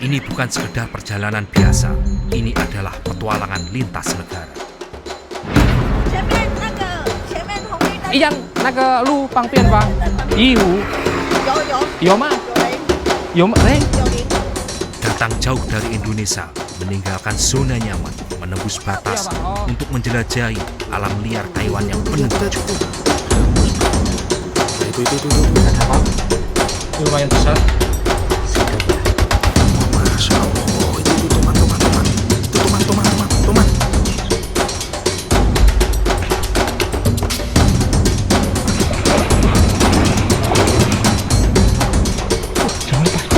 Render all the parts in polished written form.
Ini bukan sekedar perjalanan biasa, ini adalah petualangan lintas negara. 一样那个路方便吧？义乌有吗？有吗？哎， Datang jauh dari Indonesia, meninggalkan zona nyaman, menembus batas untuk menjelajahi alam liar Taiwan yang penuh kejutan. Itu ada apa? Itu lumayan besar. Masya Allah, itu teman. Itu teman. Jangan lupa.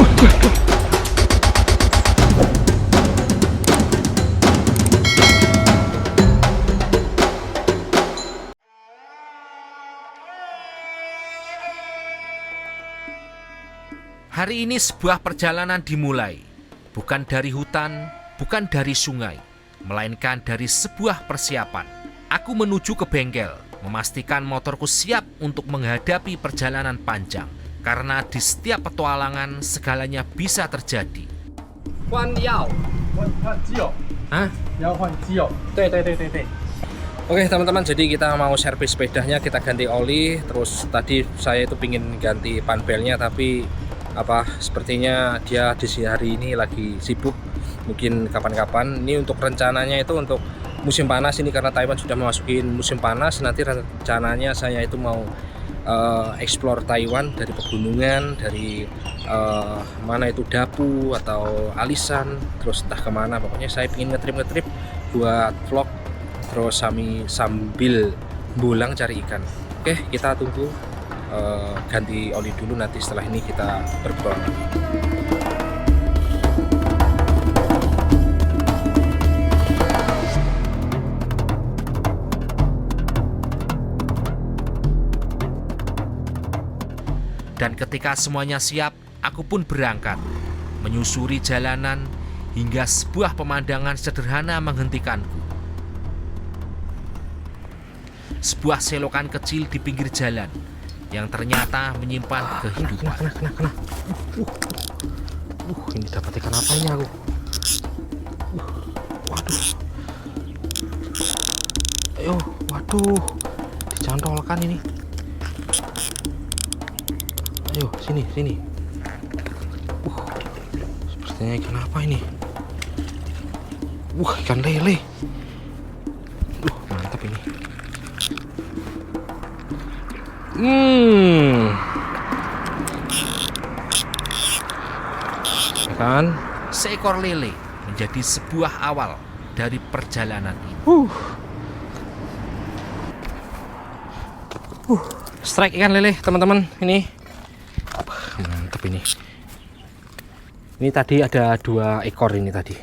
Hari ini sebuah perjalanan dimulai, bukan dari hutan, bukan dari sungai, melainkan dari sebuah persiapan. Aku menuju ke bengkel, memastikan motorku siap untuk menghadapi perjalanan panjang, karena di setiap petualangan segalanya bisa terjadi. 换药，换机油，啊？要换机油。对。Oke teman-teman, jadi kita mau servis sepedanya, kita ganti oli. Terus tadi saya itu pingin ganti pan belnya, tapi sepertinya dia di hari ini lagi sibuk. Mungkin kapan-kapan. Ini untuk rencananya itu untuk musim panas ini, karena Taiwan sudah memasuki musim panas. Nanti rencananya saya itu mau explore Taiwan dari pegunungan, dari mana itu Dapu atau Alisan, terus entah kemana. Pokoknya saya ingin ngetrip buat vlog, terus sambil bulang cari ikan. Oke, kita tunggu ganti oli dulu, nanti setelah ini kita berpetualang lagi. Dan ketika semuanya siap, aku pun berangkat, menyusuri jalanan hingga sebuah pemandangan sederhana menghentikanku. Sebuah selokan kecil di pinggir jalan yang ternyata menyimpan kehidupan. Kena. Ini dapat ikan apa ini aku? Waduh. Ayo, waduh. Dicantolkan ini. Ayo, sini. Sepertinya ikan apa ini? Ikan lele. Mantap ini. Kan? Seekor lele menjadi sebuah awal dari perjalanan ini. Strike ikan lele teman-teman, ini mantap ini. Ini tadi ada 2 ekor ini tadi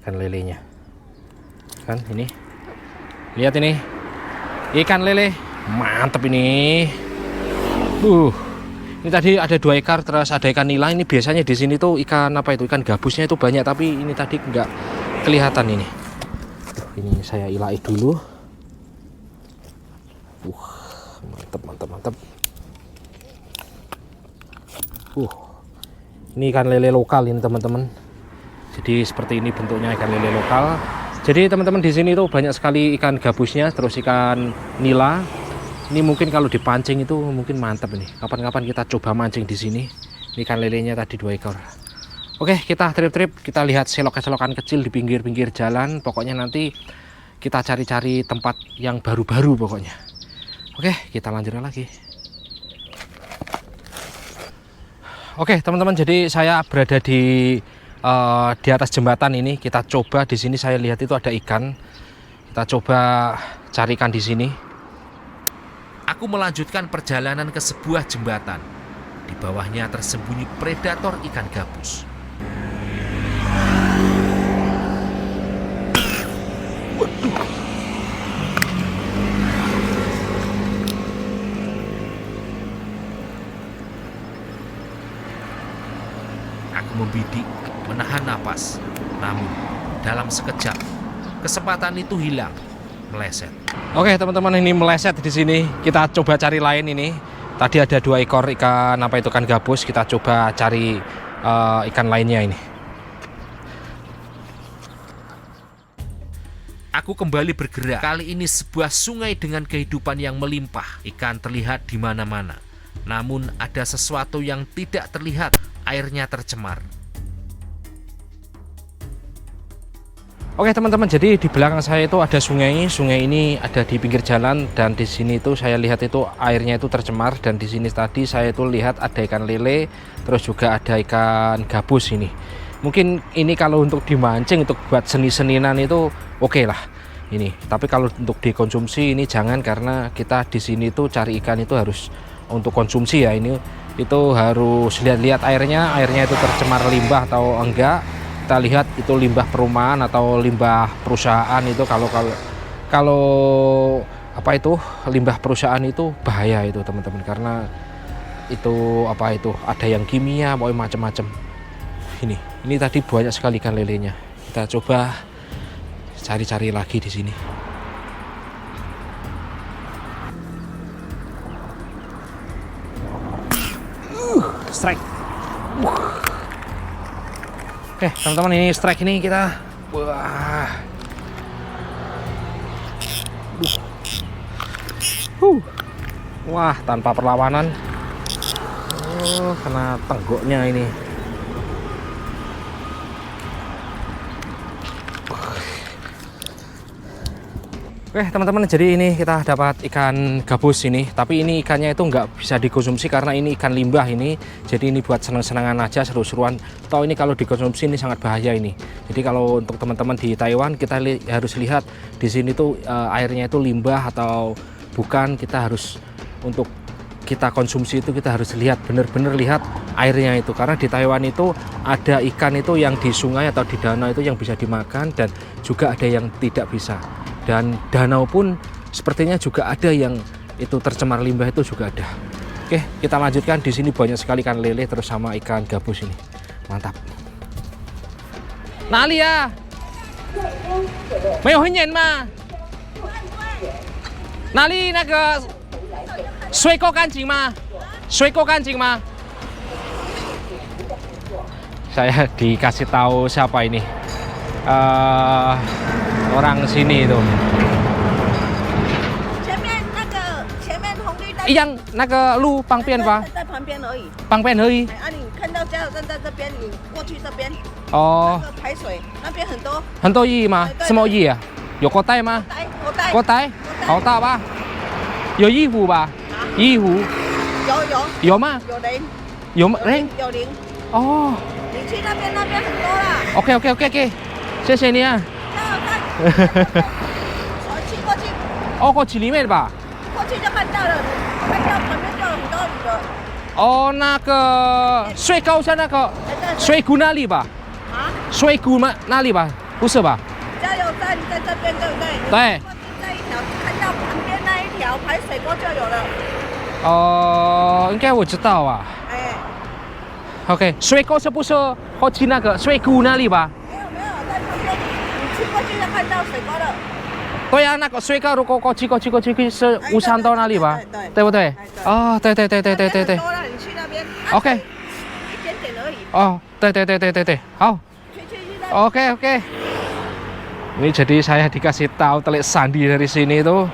ikan lelenya. Kan ini. Lihat ini. Ikan lele. Mantap ini. Ini tadi ada 2 ekor, terus ada ikan nila. Ini biasanya di sini tuh ikan apa itu? Ikan gabusnya itu banyak, tapi ini tadi nggak kelihatan ini. Ini saya ilai dulu. Mantap. Ini ikan lele lokal ini teman-teman. Jadi seperti ini bentuknya ikan lele lokal. Jadi teman-teman di sini tuh banyak sekali ikan gabusnya, terus ikan nila. Ini mungkin kalau dipancing itu mungkin mantap ini. Kapan-kapan kita coba mancing di sini. Ini ikan lelenya tadi 2 ekor. Oke, kita trip, kita lihat selokan kecil di pinggir-pinggir jalan. Pokoknya nanti kita cari-cari tempat yang baru-baru pokoknya. Oke, kita lanjut lagi. Oke, teman-teman, jadi saya berada di atas jembatan ini. Kita coba di sini, saya lihat itu ada ikan. Kita coba cari ikan di sini. Aku melanjutkan perjalanan ke sebuah jembatan. Di bawahnya tersembunyi predator ikan gabus. Aku membidik, menahan napas. Namun, dalam sekejap, kesempatan itu hilang, meleset. Oke teman-teman, ini meleset di sini. Kita coba cari lain ini. Tadi ada 2 ekor ikan apa itu, ikan gabus. Kita coba cari ikan lainnya ini. Aku kembali bergerak. Kali ini sebuah sungai dengan kehidupan yang melimpah. Ikan terlihat di mana-mana. Namun ada sesuatu yang tidak terlihat. Airnya tercemar. Oke teman-teman, jadi di belakang saya itu ada sungai. Sungai ini ada di pinggir jalan dan di sini itu saya lihat itu airnya itu tercemar, dan di sini tadi saya itu lihat ada ikan lele, terus juga ada ikan gabus ini. Mungkin ini kalau untuk dimancing untuk buat seni-seninan itu oke lah ini. Tapi kalau untuk dikonsumsi ini jangan, karena kita di sini tuh cari ikan itu harus untuk konsumsi ya. Ini itu harus lihat-lihat airnya itu tercemar limbah atau enggak. Kita lihat itu limbah perumahan atau limbah perusahaan itu kalau apa itu limbah perusahaan itu bahaya itu teman-teman, karena itu apa itu ada yang kimia pokoknya macam-macam. Ini tadi banyak sekali ikan lelenya. Kita coba cari-cari lagi di sini. Strike. Oke teman-teman, ini strike ini kita wah tanpa perlawanan. Kena tenggoknya ini. Oke teman-teman, jadi ini kita dapat ikan gabus ini, tapi ini ikannya itu nggak bisa dikonsumsi karena ini ikan limbah ini. Jadi ini buat senang-senangan aja, seru-seruan. Toh ini kalau dikonsumsi ini sangat bahaya ini. Jadi kalau untuk teman-teman di Taiwan, kita harus lihat di sini tuh airnya itu limbah atau bukan. Kita harus untuk kita konsumsi itu kita harus lihat benar-benar lihat airnya itu, karena di Taiwan itu ada ikan itu yang di sungai atau di danau itu yang bisa dimakan, dan juga ada yang tidak bisa. Dan danau pun sepertinya juga ada yang itu tercemar limbah, itu juga ada. Oke, kita lanjutkan. Di sini banyak sekali ikan lele terus sama ikan gabus ini. Mantap. Nali ya? Mayo henyen ma? Nali naga suiko kancing ma? Suiko kancing ma? Saya dikasih tahu siapa ini? Orang sini itu. Yang naga lu pangpian pak? 在旁边而已。 Pangpian hei. 哎，你看到加油站在这边，你过去这边， Oh, 那个排水那边很多。很多鱼吗？什么鱼啊？有锅带吗？来，我带。锅带，好大吧？有衣服吧？衣服有吗？有零。有吗？零？有零。哦你去那边很多啦。 ，OK，谢谢你啊。加油站。过去。哦，过去里面吧。 过去就看到了，看到旁边就有很多鱼了。哦，那个水沟在那个水库那里吧？啊？水库吗？那里吧？不是吧？加油站在这边，对不对？对。过去这一条，看到旁边那一条排水沟就有了。哦，应该我知道啊。哎。OK， 水沟是不是过去那个水库那里吧？ 没有，在旁边，你去过去就看到水沟了。 对呀，那个水沟如果过去是乌山道那里吧？对不对？哦，对。多了，你去那边。 OK。一点点而已。哦，对，好。去。 Oke. Ini jadi saya dikasih tahu telik sandi dari sini itu,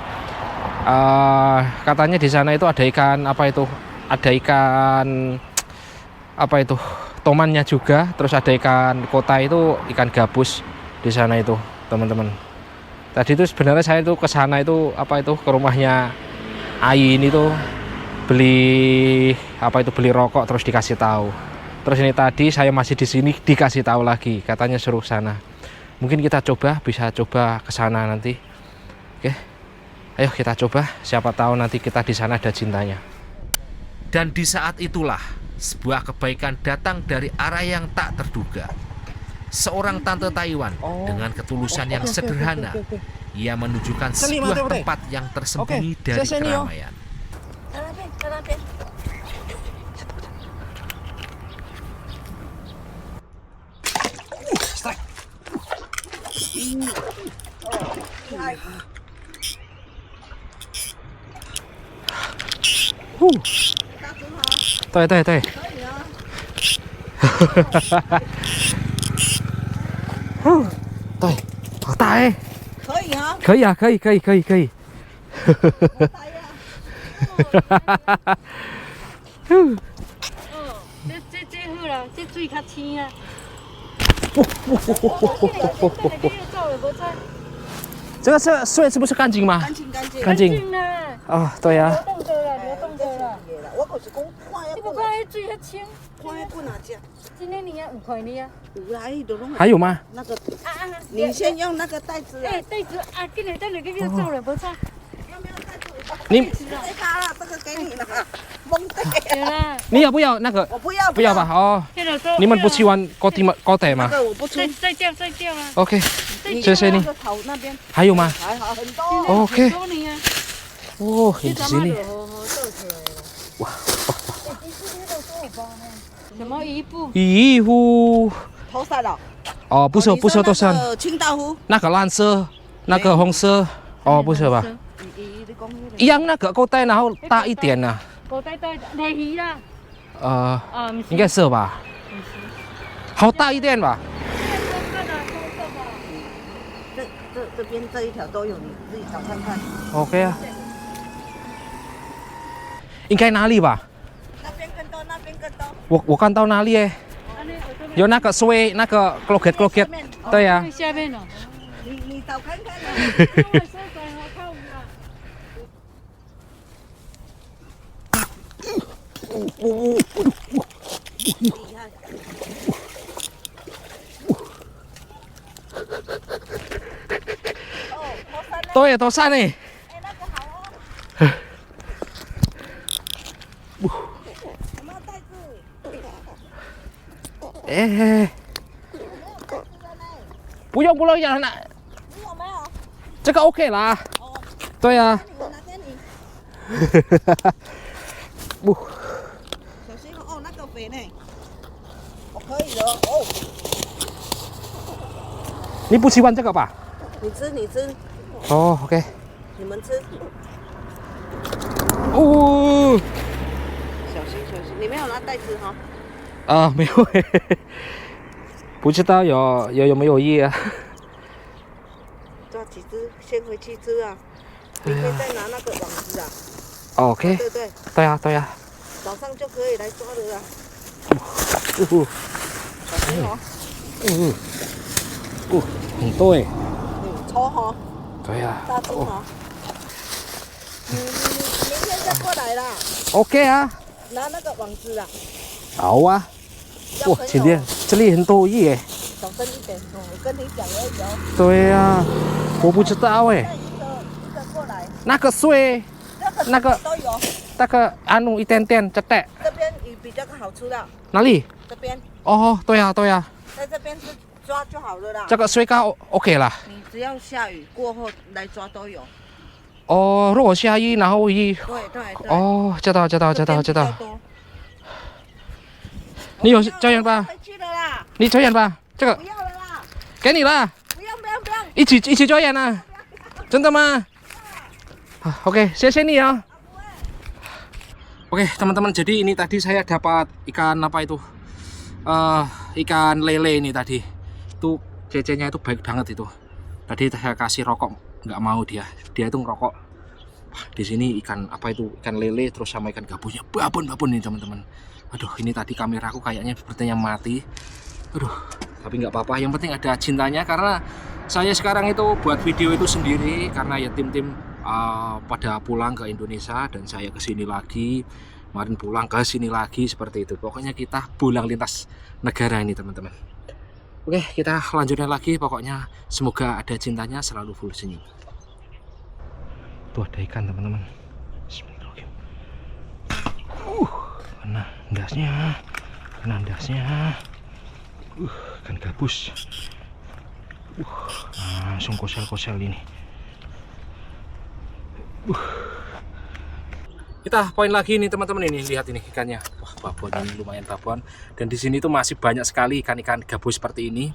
katanya di sana itu ada ikan apa itu? Ada ikan apa itu? Tomannya juga, terus ada ikan kota itu ikan gabus di sana itu, teman-teman. Tadi itu sebenarnya saya itu ke sana itu apa itu ke rumahnya Ai ini tuh beli apa itu beli rokok terus dikasih tahu. Terus ini tadi saya masih di sini dikasih tahu lagi, katanya suruh sana. Mungkin kita bisa coba ke sana nanti. Oke. Ayo kita coba, siapa tahu nanti kita di sana ada cintanya. Dan di saat itulah sebuah kebaikan datang dari arah yang tak terduga. Seorang tante Taiwan dengan ketulusan yang sederhana, ia menunjukkan sebuah tempat yang tersembunyi dari keramaian. Tuh. 对，好大哎！可以你啊，可以啊，可以，可以，可以，可以。我来呀。这好啦，这水较清啊。这个是水是不是干净吗？干净干净。干净啦，啊，对呀、流动的啦，流动的啦。我可是讲看你不看迄水较清，看迄棍哪只？今天你啊5块你啊。有啦，迄都拢还有吗？那个，啊啊，你先用那个袋子啊。哎，袋子啊，今日等下给你走了，无错。要没有袋子？你这他了，这个给你了，蒙的。对啦，你要不要那个？我不要，不要吧，哦，现在说你们不喜欢锅底吗？锅底那吗个我不出。再叫啊。 ？OK，你谢谢你那个头那边还有吗还好很多。 ？OK，多年啊，哦，很吉利。哇！什么一步？衣服头上了。哦，不是不是多少，清道夫。那个蓝色，那个红色，哦，不是吧？一样那个锅袋，然后大一点呢、狗带内鱼啦。应该是吧？好大一点吧？这边这一条都有，你自己找看看。 OK 啊，应该哪里吧？那边更多，那边更多。我看到哪里耶？有那个水，那个 croquette，对呀、下面哦。你找看看啊。厉害。哦，头山呢？对，多山呢。哎，那个好哦。有没有袋子？哎，不用不用，让那你有没有？这个 OK 啦。哦，对呀、我拿给你。不，小心哦，那个肥呢？我可以了哦。你不喜欢这个吧？你吃，你吃，哦，OK。你们吃。哦，小心小心，你没有拿袋子哈？啊，没有，嘿嘿嘿，不知道有没有意啊？抓几只，先回去吃啊。明天再拿那个网子啊。 OK，对对，对呀、对呀、早上就可以来抓了啊。小心哦。很对，抽哈，对呀、大只哈。你明天再过来啦， OK 啊，拿那个网子啊。好啊。哇，要朋友今天这里很多意耶。小声一点哦，我跟你讲而已哦。对呀、我不知道哎。带一个过来，那个水，那个都有。那个一点点就带这边鱼比较好吃的，哪里？这边哦，对呀、对呀、在这边是抓就好了啦。这个水缸 OK 啦。你只要下雨过后来抓都有。哦，如果下雨，然后对对对。哦，知道。这边比较多。你有这样吧？回去了啦，你这样吧，这个不要了啦，给你了，不要。一起这样啊？真的吗？啊 ，OK， 谢谢你啊。Oke teman-teman, jadi ini tadi saya dapat ikan apa itu, ikan lele ini tadi. Itu cecenya itu baik banget itu. Tadi saya kasih rokok, nggak mau dia itu ngerokok. Wah, di sini ikan apa itu, ikan lele terus sama ikan gabusnya babon nih teman-teman. Aduh, ini tadi kameraku kayaknya sepertinya mati. Aduh, tapi nggak apa-apa. Yang penting ada cintanya, karena saya sekarang itu buat video itu sendiri karena ya tim-tim pada pulang ke Indonesia dan saya kesini lagi, kemarin pulang ke sini lagi, seperti itu. Pokoknya kita pulang lintas negara ini teman-teman. Oke, kita lanjutnya lagi. Pokoknya semoga ada cintanya, selalu full senyum. Tuh ada ikan teman-teman. Bismillahirrahmanirrahim. Kena ndasnya. Ikan gabus. Langsung kosel-kosel ini. Kita poin lagi nih teman-teman, ini lihat ini ikannya. Wah, babon ini lumayan babon. Dan di sini tuh masih banyak sekali ikan-ikan gabus seperti ini.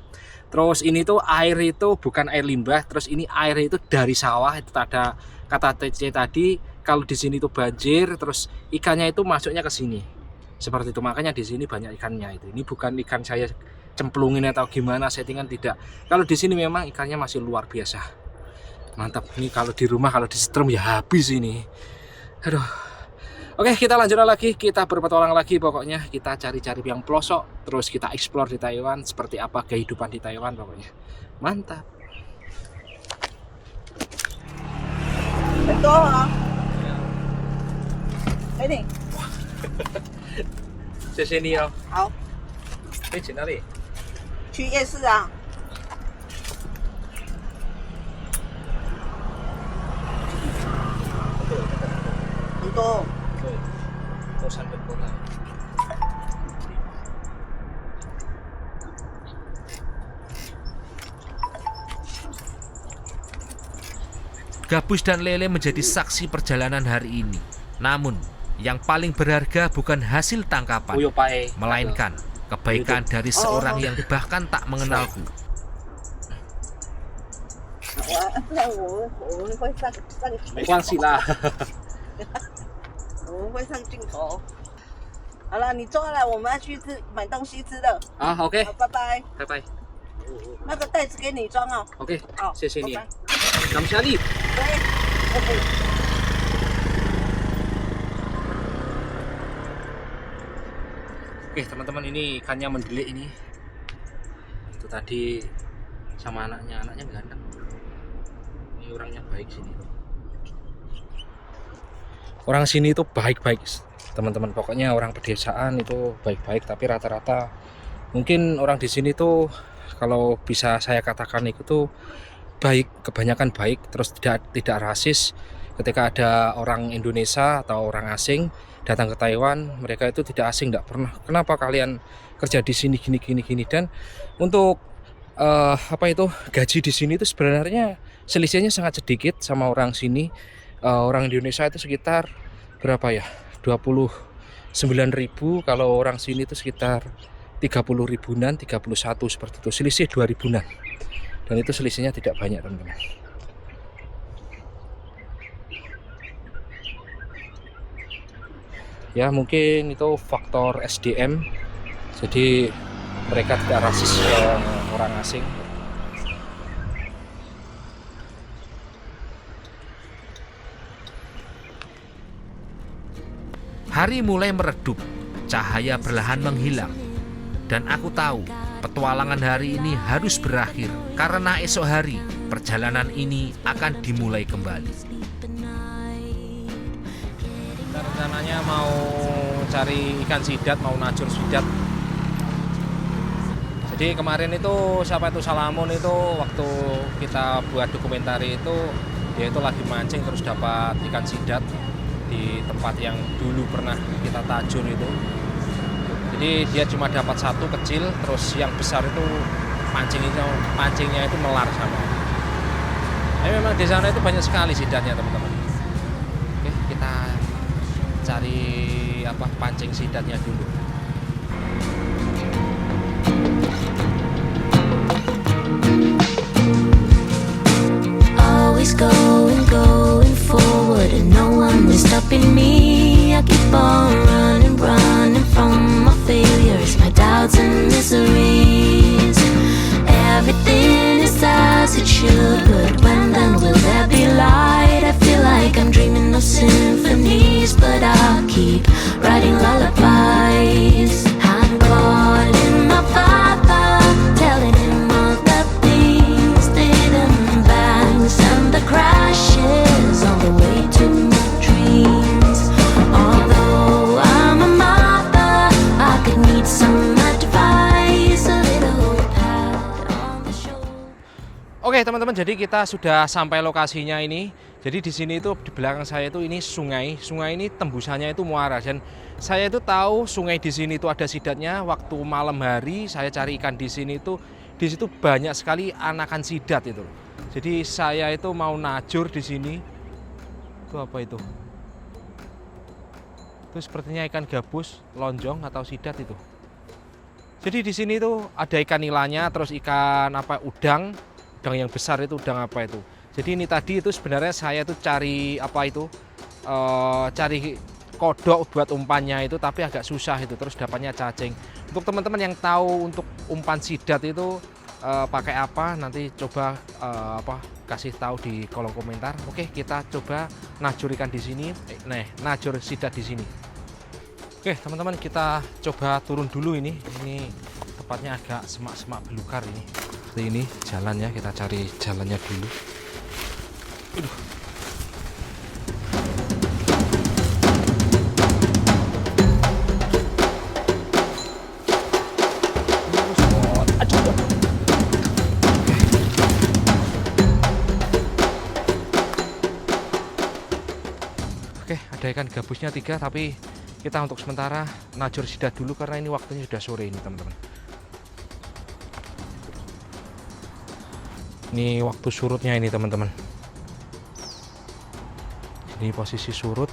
Terus ini tuh air itu bukan air limbah, terus ini air itu dari sawah. Itu ada kata TC tadi, kalau di sini tuh banjir, terus ikannya itu masuknya ke sini. Seperti itu, makanya di sini banyak ikannya itu. Ini bukan ikan saya cemplungin atau gimana, settingan tidak. Kalau di sini memang ikannya masih luar biasa. Mantap, ini kalau di rumah kalau disetrum ya habis ini. Aduh. Oke, kita lanjut lagi, kita berpetualang lagi pokoknya. Kita cari-cari yang pelosok, terus kita explore di Taiwan, seperti apa kehidupan di Taiwan pokoknya. Mantap. Betul ah. Ini. 谢谢你哦。好，可以去哪里？去夜市啊。很多。对，都3分多了。 Gabus dan Lele menjadi saksi perjalanan hari ini. Namun, yang paling berharga bukan hasil tangkapan, Uyo pae. melainkan kebaikan dari seorang yang bahkan tak mengenalku. 我们会上没关系啦。我们会上镜头。好了，你坐下来，我们要去买东西吃的。好，OK，好，拜拜。拜拜。那个袋子给你装哦。 OK，好，谢谢你拜拜。 감사합니다. 对。 Oke teman-teman, ini ikannya mendelik ini. Itu tadi sama anaknya ganteng. Ini orangnya baik sini tuh. Orang sini itu baik-baik teman-teman. Pokoknya orang pedesaan itu baik-baik, tapi rata-rata mungkin orang di sini tuh kalau bisa saya katakan itu tuh baik, kebanyakan baik, terus tidak rasis. Ketika ada orang Indonesia atau orang asing datang ke Taiwan, mereka itu tidak asing, tidak pernah. Kenapa kalian kerja di sini gini. Dan untuk gaji di sini itu sebenarnya selisihnya sangat sedikit sama orang sini. Orang Indonesia itu sekitar berapa ya? 29.000, kalau orang sini itu sekitar 30 ribuan, 31 seperti itu. Selisih 2 ribuan. Dan itu selisihnya tidak banyak, teman-teman. Ya mungkin itu faktor SDM, jadi mereka tidak rasis ke orang asing. Hari mulai meredup, cahaya perlahan menghilang. Dan aku tahu petualangan hari ini harus berakhir, karena esok hari perjalanan ini akan dimulai kembali. Kita rencananya mau cari ikan sidat, mau najur sidat. Jadi kemarin itu siapa itu Salamun itu waktu kita buat dokumentari itu, dia itu lagi mancing terus dapat ikan sidat di tempat yang dulu pernah kita tajur itu. Jadi dia cuma dapat satu kecil, terus yang besar itu mancingnya itu melar sama. Tapi memang di sana itu banyak sekali sidatnya, teman-teman. Oke, kita cari pancing sidatnya dulu. Always going forward and no one is stopping me. I keep on running from my failures, my doubts and miseries. Everything is as it should, but when then will there be light? I feel like I'm dreaming of symphonies, but I'll keep writing lullabies. I'm calling my father, telling him all the things didn't bangs and the crashes on the way to my dreams. Although I'm a mother, I could need some advice, a little pat on the shoulder. Oke teman-teman, jadi kita sudah sampai lokasinya ini. Jadi di sini itu di belakang saya itu ini sungai. Sungai ini tembusannya itu muara, dan saya itu tahu sungai di sini itu ada sidatnya. Waktu malam hari saya cari ikan di sini itu, di situ banyak sekali anakan sidat itu. Jadi saya itu mau najur di sini. Itu apa itu? Itu sepertinya ikan gabus, lonjong atau sidat itu. Jadi di sini tuh ada ikan nilanya, terus ikan udang yang besar itu, udang apa itu. Jadi ini tadi itu sebenarnya saya tuh cari cari kodok buat umpannya itu, tapi agak susah itu, terus dapatnya cacing. Untuk teman-teman yang tahu untuk umpan sidat itu pakai apa, nanti coba kasih tahu di kolom komentar. Oke, kita coba najur ikan di sini. Najur sidat di sini. Oke, teman-teman, kita coba turun dulu ini. Ini tepatnya agak semak-semak belukar ini. Seperti ini jalannya, kita cari jalannya dulu. Oke, ada ikan gabusnya 3, tapi kita untuk sementara najur sidat dulu karena ini waktunya sudah sore ini, teman-teman. Ini waktu surutnya ini, teman-teman. Ini posisi surut.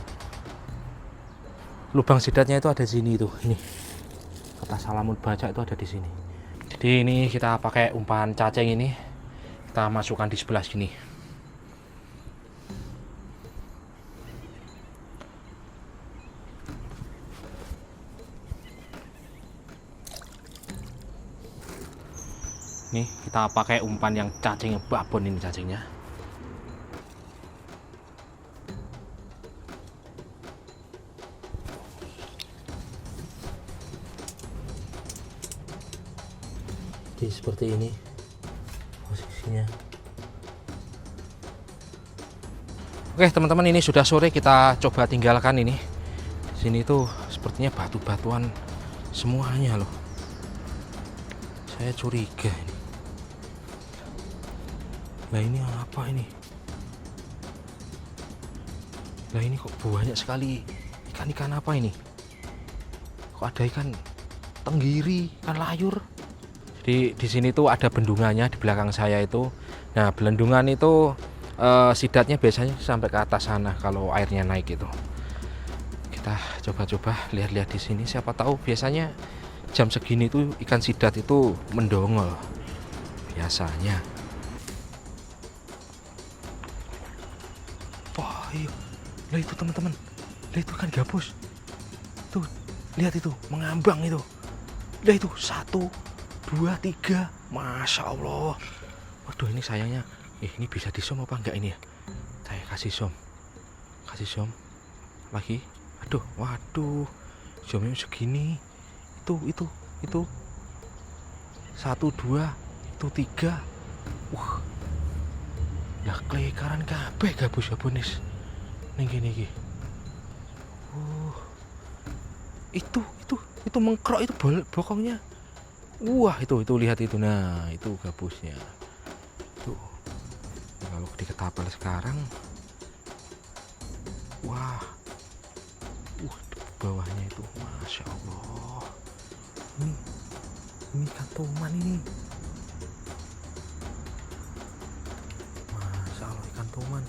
Lubang sidatnya itu ada di sini tuh, ini. Kata Salamut Baca itu ada di sini. Jadi ini kita pakai umpan cacing ini. Kita masukkan di sebelah sini. Nih, kita pakai umpan yang cacing babon ini cacingnya. Jadi seperti ini posisinya. Oke, teman-teman, ini sudah sore, kita coba tinggalkan ini. Sini tuh sepertinya batu-batuan semuanya loh. Saya curiga ini. Lah ini apa ini? Lah ini kok banyak sekali ikan-ikan apa ini? Kok ada ikan tenggiri, ikan layur? Jadi di sini tuh ada bendungannya di belakang saya itu. Nah, bendungan itu sidatnya biasanya sampai ke atas sana kalau airnya naik itu. Kita coba-coba lihat-lihat di sini, siapa tahu biasanya jam segini tuh ikan sidat itu mendongol. Biasanya. Wah, iya. Lah itu, teman-teman. Lah itu kan gabus. Tuh, lihat itu, mengambang itu. Lah itu 1, 2, 3. Masya Allah. Waduh, ini sayangnya. Ini bisa di zoom apa enggak ini ya? Saya kasih zoom. Kasih zoom. Lagi. Aduh, waduh. Zoomnya segini. Itu. 1, 2, itu 3. Wah. Ya kelikaran kabeh gabus-gabunis. Ning kene iki. Itu mengkrok itu bokongnya. Wah, itu lihat itu. Nah, itu gabusnya. Tuh. Kalau diketapel sekarang. Wah. Bawahnya itu, Masya Allah. Ini kantoman ini. Masya Allah, ikan toman.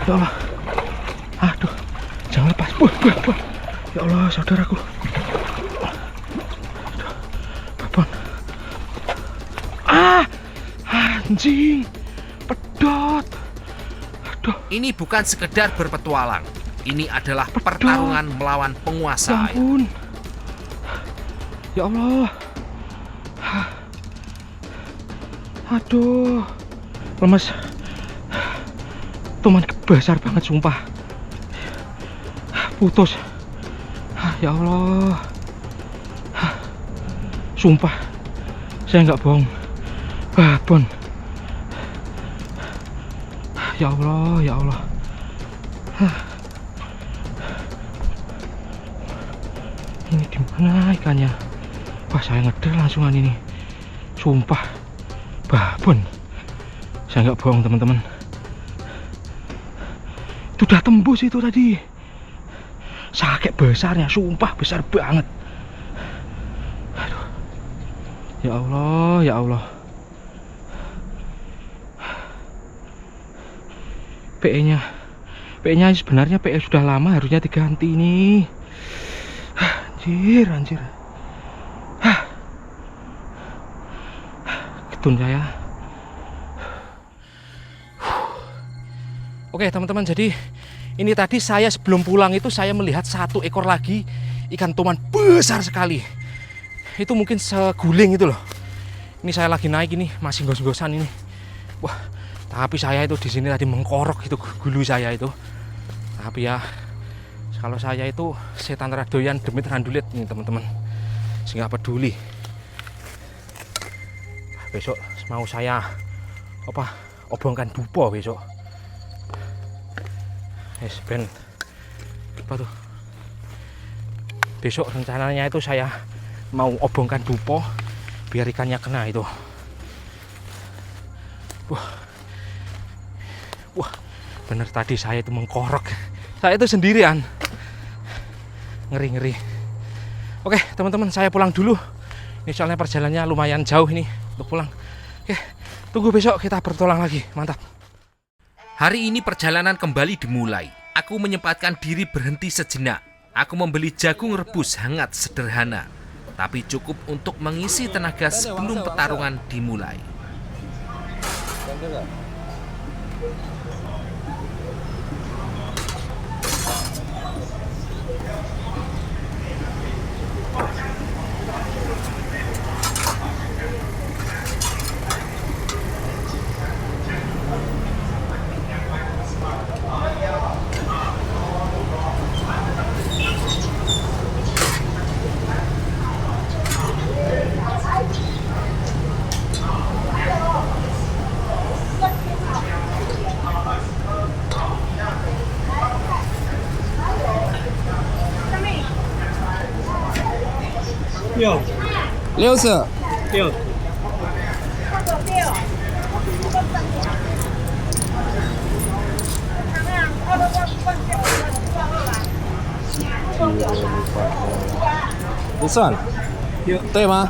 Ya Allah. Aduh, jangan lepas. Ya Allah, saudaraku. Aduh, babon. Anjing. Pedot. Aduh. Ini bukan sekedar berpetualang. Ini adalah pertarungan melawan penguasa air. Ampun. Ya Allah. Aduh. Lemes. Teman besar banget sumpah. Putus. Ya Allah. Sumpah. Saya nggak bohong. Babon. Ya Allah, ya Allah. Ini di mana ikannya? Wah, saya ngeder langsungan ini. Sumpah, babon. Saya nggak bohong teman-teman. Itu udah tembus itu tadi. Sakit besarnya, sumpah besar banget. Aduh. Ya Allah, ya Allah. PE-nya sebenarnya PE sudah lama, harusnya diganti nih. Anjir. Ketun saya. Oke teman-teman, jadi ini tadi saya sebelum pulang itu saya melihat satu ekor lagi ikan toman besar sekali. Itu mungkin seguling itu loh. Ini saya lagi naik ini, masih gos-gosan ini. Wah, tapi saya itu di sini tadi mengkorok itu gulu saya itu. Tapi ya, kalau saya itu setan radoyan demit randulit nih teman-teman. Sehingga peduli. Besok mau saya obongkan dupo besok. Ben, apa tuh? Besok rencananya itu saya mau obongkan dupo biar ikannya kena itu. Wah, bener tadi saya itu mengkorok. Saya itu sendirian. Ngeri. Oke, teman-teman, saya pulang dulu. Ini soalnya perjalanannya lumayan jauh ini untuk pulang. Oke, tunggu besok kita bertualang lagi. Mantap. Hari ini perjalanan kembali dimulai. Aku menyempatkan diri berhenti sejenak. Aku membeli jagung rebus hangat sederhana, tapi cukup untuk mengisi tenaga sebelum pertarungan dimulai. Liusa. This one? Itu ya, Ma?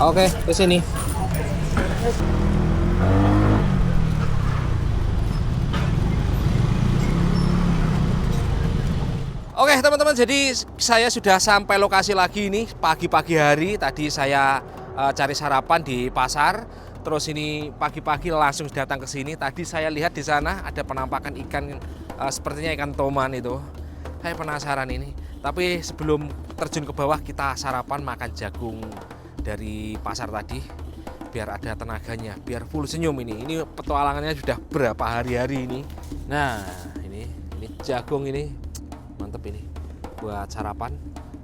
Oke, ke sini. Oke teman-teman, jadi saya sudah sampai lokasi lagi ini pagi-pagi hari. Tadi saya cari sarapan di pasar, terus ini pagi-pagi langsung datang ke sini. Tadi saya lihat di sana ada penampakan ikan, sepertinya ikan toman itu. Saya penasaran ini. Tapi sebelum terjun ke bawah kita sarapan makan jagung dari pasar tadi, biar ada tenaganya, biar full senyum ini. Ini petualangannya sudah berapa hari-hari ini. Nah ini jagung ini. Mantep ini buat sarapan,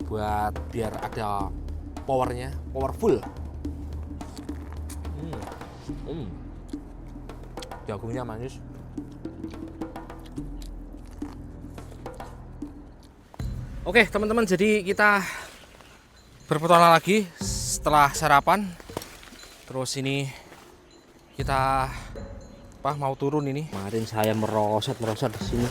buat biar ada powernya, powerful. Jagungnya manis. Oke teman-teman, jadi kita berpetualang lagi setelah sarapan. Terus ini kita mau turun ini. Kemarin saya merosot di sini.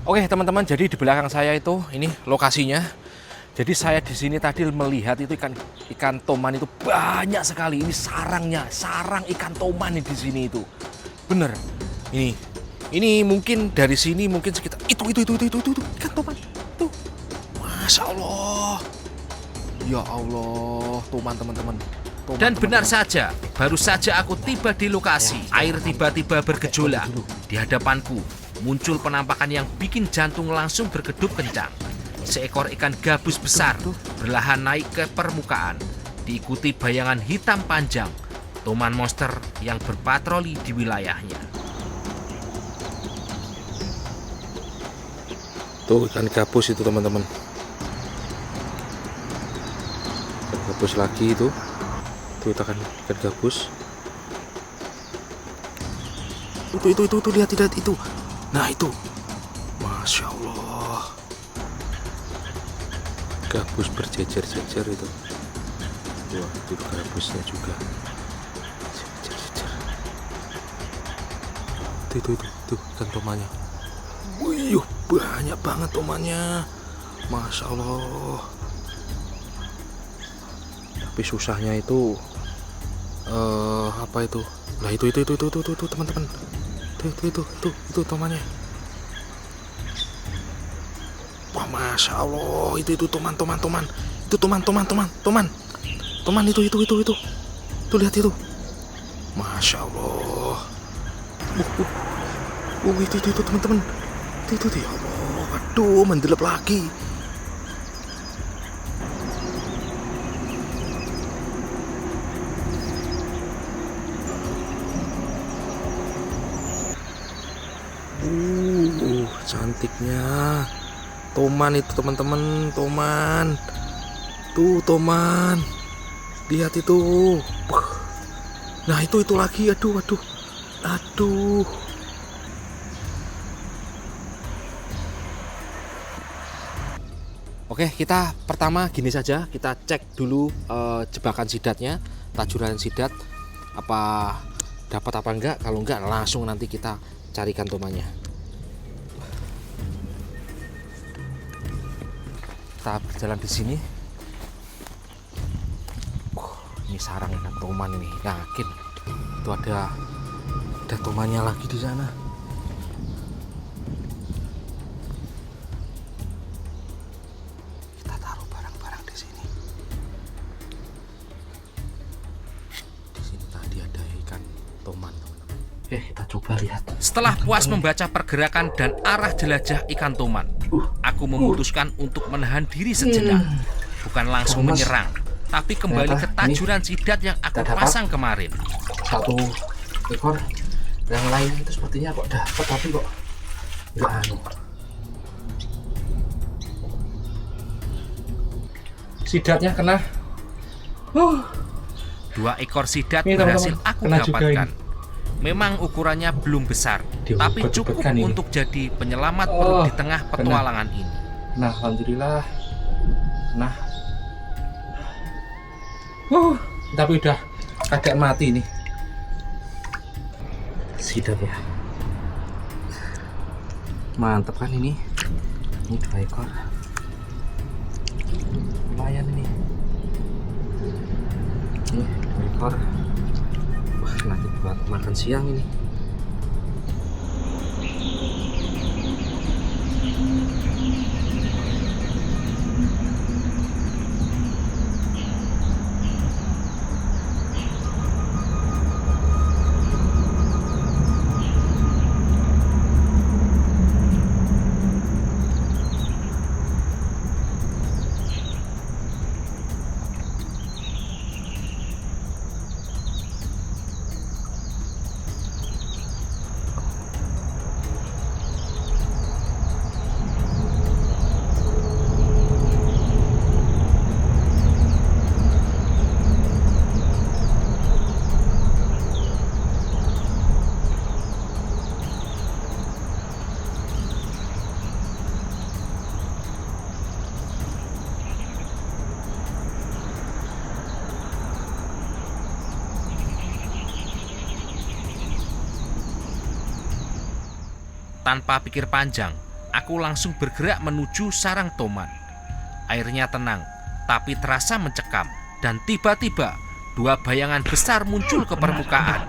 Oke teman-teman, jadi di belakang saya itu ini lokasinya. Jadi saya di sini tadi melihat itu ikan toman itu banyak sekali. Ini sarang ikan toman di sini itu. Bener. Ini mungkin dari sini mungkin sekitar itu ikan toman. Tuh. Masya Allah. Ya Allah, toman teman-teman. Dan benar saja, baru saja aku tiba di lokasi, air tiba-tiba bergejolak. Di hadapanku muncul penampakan yang bikin jantung langsung bergedup kencang. Seekor ikan gabus besar berlahan naik ke permukaan, diikuti bayangan hitam panjang, toman monster yang berpatroli di wilayahnya. Tuh ikan gabus itu teman-teman. Gabus lagi itu. Tuh ikan gabus. Itu lihat itu. Nah itu, masya Allah, gabus berjejer-jejer itu. Wah itu gabusnya juga. Jejer. Itu ikan tomannya. Wih banyak banget tomannya, masya Allah. Tapi susahnya itu apa itu? Nah itu teman-teman. Itu tomannya. Wah masya Allah, itu toman. Itu toman itu. Tuh lihat itu. Masya Allah. Itu teman-teman. Itu ya Allah. Aduh, mendelep lagi. Cantiknya toman itu teman-teman, toman. Tuh toman. Lihat itu. Nah, itu lagi. Aduh. Oke, kita pertama gini saja, kita cek dulu jebakan sidatnya, tajuran sidat apa dapat apa enggak. Kalau enggak langsung nanti kita carikan tomannya. Kita berjalan di sini. Ini sarang ikan toman ini, yakin itu ada tomannya lagi di sana. Kita taruh barang-barang di sini. Di sini tadi ada ikan toman, teman-teman. Kita coba lihat. Setelah puas membaca pergerakan dan arah jelajah ikan toman, aku memutuskan untuk menahan diri sejenak. Bukan langsung menyerang, tapi kembali ke tajuran sidat yang aku pasang kemarin. Satu ekor, yang lain itu sepertinya kok dapat, tapi kok nggak anu. Sidatnya kena. 2 ekor sidat Ini, berhasil teman-teman, aku kena juga dapatkan. ini. Memang ukurannya belum besar, Dia tapi cukup ini. untuk jadi penyelamat perut di tengah petualangan ini. Nah, alhamdulillah. Nah, tapi udah agak mati nih sidat ya. Mantap kan ini 2 ekor, lumayan ini 2 ekor. Wah, nanti buat makan siang ini. Tanpa pikir panjang, aku langsung bergerak menuju sarang toman. Airnya tenang, tapi terasa mencekam. Dan tiba-tiba, 2 bayangan besar muncul ke permukaan.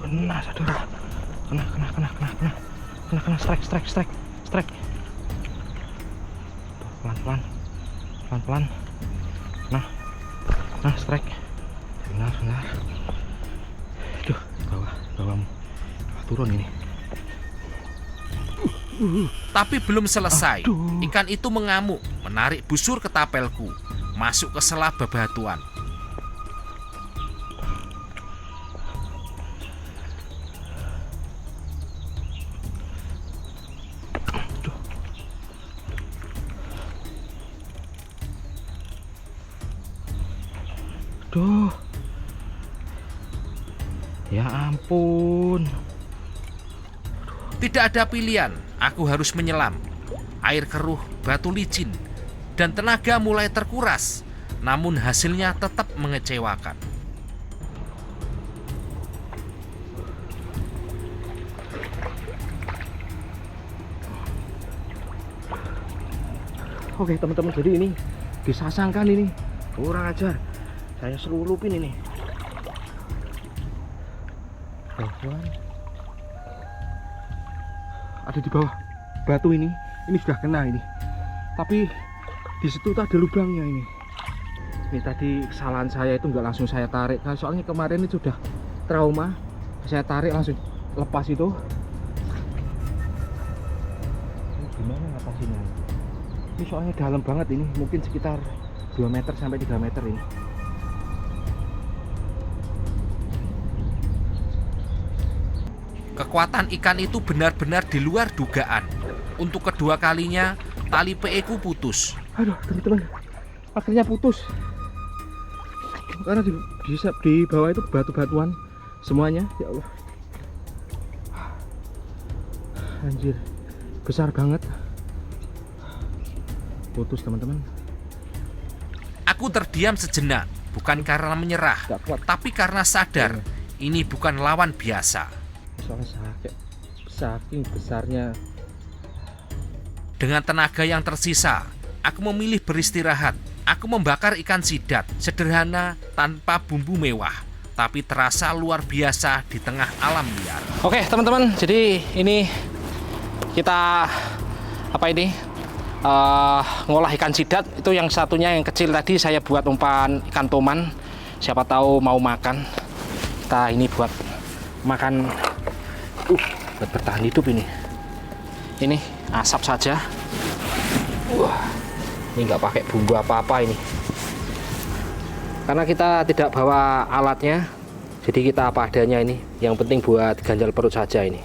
Kena, saudara. Kena, strike. Pelan-pelan. Nah, strike. Benar. Aduh, bawah turun ini. Tapi belum selesai, ikan itu mengamuk, menarik busur ke tapelku, masuk ke sela bebatuan. Aduh. Ya ampun. Tidak ada pilihan, aku harus menyelam. Air keruh, batu licin, dan tenaga mulai terkuras. Namun hasilnya tetap mengecewakan. Oke teman-teman, jadi ini disasangkan ini. Kurang ajar. Saya selulupin ini. Bawaan. Ada di bawah batu ini sudah kena ini. Tapi di situ tuh ada lubangnya ini. Ini tadi kesalahan saya itu nggak langsung saya tarik. Soalnya kemarin itu sudah trauma. Saya tarik langsung lepas itu. Ini gimana ngatasinnya? Ini soalnya dalam banget ini, mungkin sekitar 2 meter sampai 3 meter ini. Kekuatan ikan itu benar-benar di luar dugaan. Untuk kedua kalinya, tali PE ku putus. Aduh teman-teman, akhirnya putus. Karena di bawah itu batu-batuan semuanya. Ya Allah, anjir, besar banget. Putus teman-teman. Aku terdiam sejenak, bukan karena menyerah, Gak kuat. tapi karena sadar ini bukan lawan biasa. Soalnya saking besarnya. Dengan tenaga yang tersisa, aku memilih beristirahat. Aku membakar ikan sidat, sederhana tanpa bumbu mewah, tapi terasa luar biasa di tengah alam liar. Oke teman-teman, jadi ini kita ngolah ikan sidat. Itu yang satunya yang kecil tadi saya buat umpan ikan toman. Siapa tahu mau makan. Kita ini buat makan, buat bertahan hidup ini. Ini asap saja. Ini nggak pakai bumbu apa-apa ini. Karena kita tidak bawa alatnya, jadi kita apa adanya ini. Yang penting buat ganjal perut saja ini.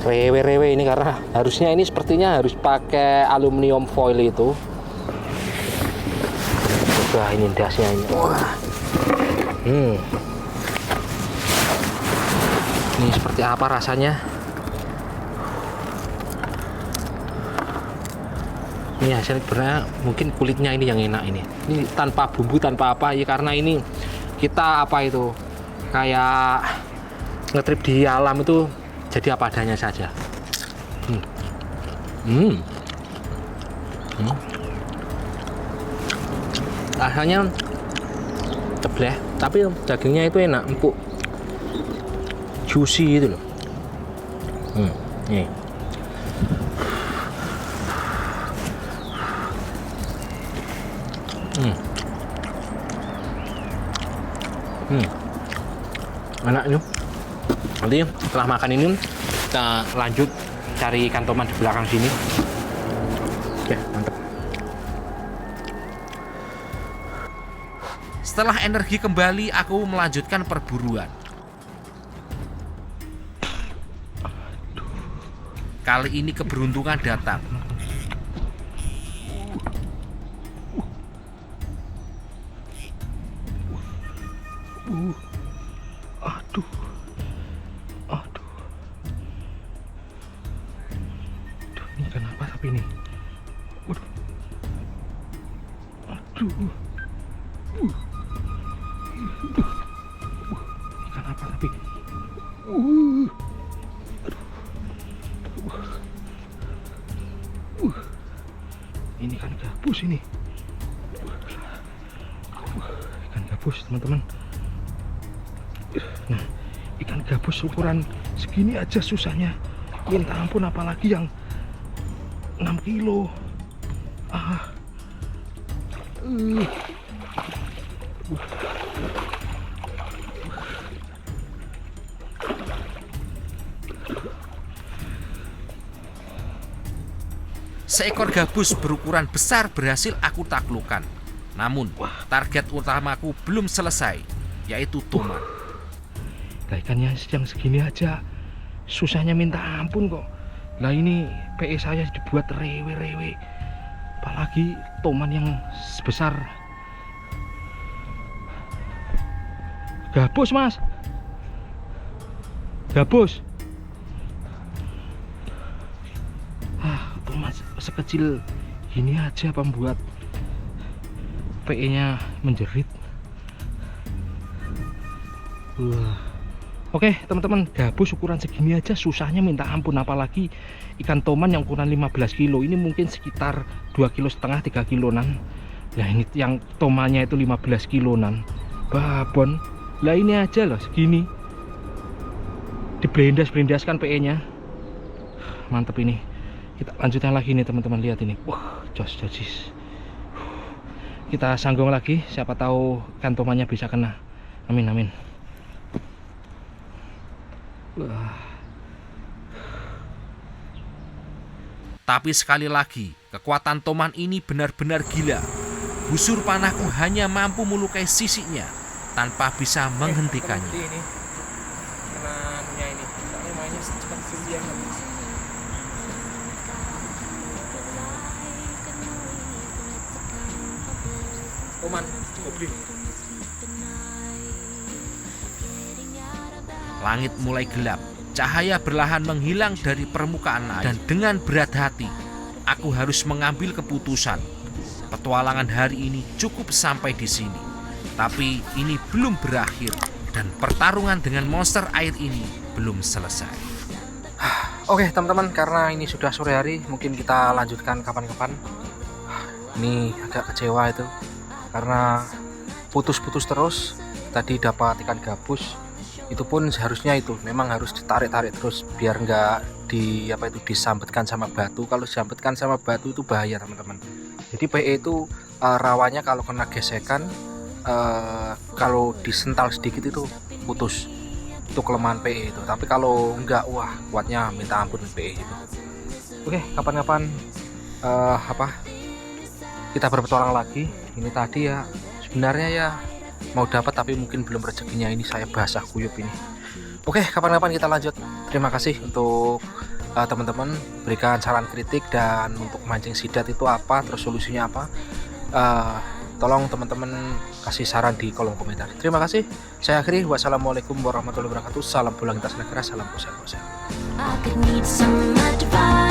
Rewe ini karena harusnya ini sepertinya harus pakai aluminium foil itu. Wah, ini dasnya ini. Wah. Ini seperti apa rasanya? Ini hasilnya sebenarnya mungkin kulitnya ini yang enak ini. Ini tanpa bumbu, tanpa apa ya, karena ini kita kayak ngetrip di alam itu. Jadi apa adanya saja. Rasanya tebleh, tapi dagingnya itu enak, empuk, juicy itu loh. Nih. Enak ini. Nanti setelah makan ini kita lanjut cari ikan toman di belakang sini. Oke, mantap. Setelah energi kembali, aku melanjutkan perburuan. Kali ini keberuntungan datang. Ini kenapa tapi ini? Waduh. Aduh. Ikan apa tapi? Ini kan gabus ini. Ikan gabus teman-teman. Nah, ikan gabus ukuran segini aja susahnya. Minta ampun, apalagi yang 6 kilo. Seekor gabus berukuran besar berhasil aku taklukkan. Namun, target utamaku belum selesai, yaitu toman. Lah ikannya yang segini aja susahnya minta ampun kok. Lah ini PE saya dibuat rewe-rewe. Apalagi toman yang sebesar gabus, Mas. Gabus. Toman sekecil gini aja membuat PE-nya menjerit. Oke teman-teman, gabus ukuran segini aja susahnya minta ampun, apalagi ikan toman yang ukuran 15 kilo. Ini mungkin sekitar 2,5 kilo 3 kiloan. Nah ini yang tomannya itu 15 kiloan. Babon. Lah ini aja loh segini. Diblendas-blendaskan PE-nya. Mantep ini. Kita lanjutkan lagi nih teman-teman, lihat ini. Wah, jos. Kita sanggung lagi, siapa tahu ikan tomannya bisa kena. Amin. Tapi sekali lagi, kekuatan toman ini benar-benar gila. Busur panahku hanya mampu melukai sisinya tanpa bisa menghentikannya. Ini kena punya ini. Soalnya mainnya secepat dia. Toman, goblin. Langit mulai gelap, cahaya berlahan menghilang dari permukaan air. Dan dengan berat hati, aku harus mengambil keputusan. Petualangan hari ini cukup sampai di sini. Tapi ini belum berakhir dan pertarungan dengan monster air ini belum selesai. Oke teman-teman, karena ini sudah sore hari, mungkin kita lanjutkan kapan-kapan. Ini agak kecewa itu, karena putus-putus terus. Tadi dapat ikan gabus, itu pun seharusnya itu memang harus ditarik-tarik terus biar nggak disambetkan sama batu. Kalau disambetkan sama batu itu bahaya teman-teman. Jadi PE itu rawannya kalau kena gesekan, kalau disental sedikit itu putus. Itu kelemahan PE itu. Tapi kalau enggak, wah kuatnya minta ampun PE itu. Oke, kapan-kapan kita berpetualang lagi. Ini tadi ya sebenarnya ya mau dapat, tapi mungkin belum rezekinya. Ini saya basah kuyup ini. Oke, kapan-kapan kita lanjut. Terima kasih untuk teman-teman, berikan saran kritik dan untuk mancing sidat itu apa, terus solusinya apa. Tolong teman-teman kasih saran di kolom komentar. Terima kasih. Saya akhiri. Wassalamualaikum warahmatullahi wabarakatuh. Salam pulang lintas negara, salam kosel. I could need some advice.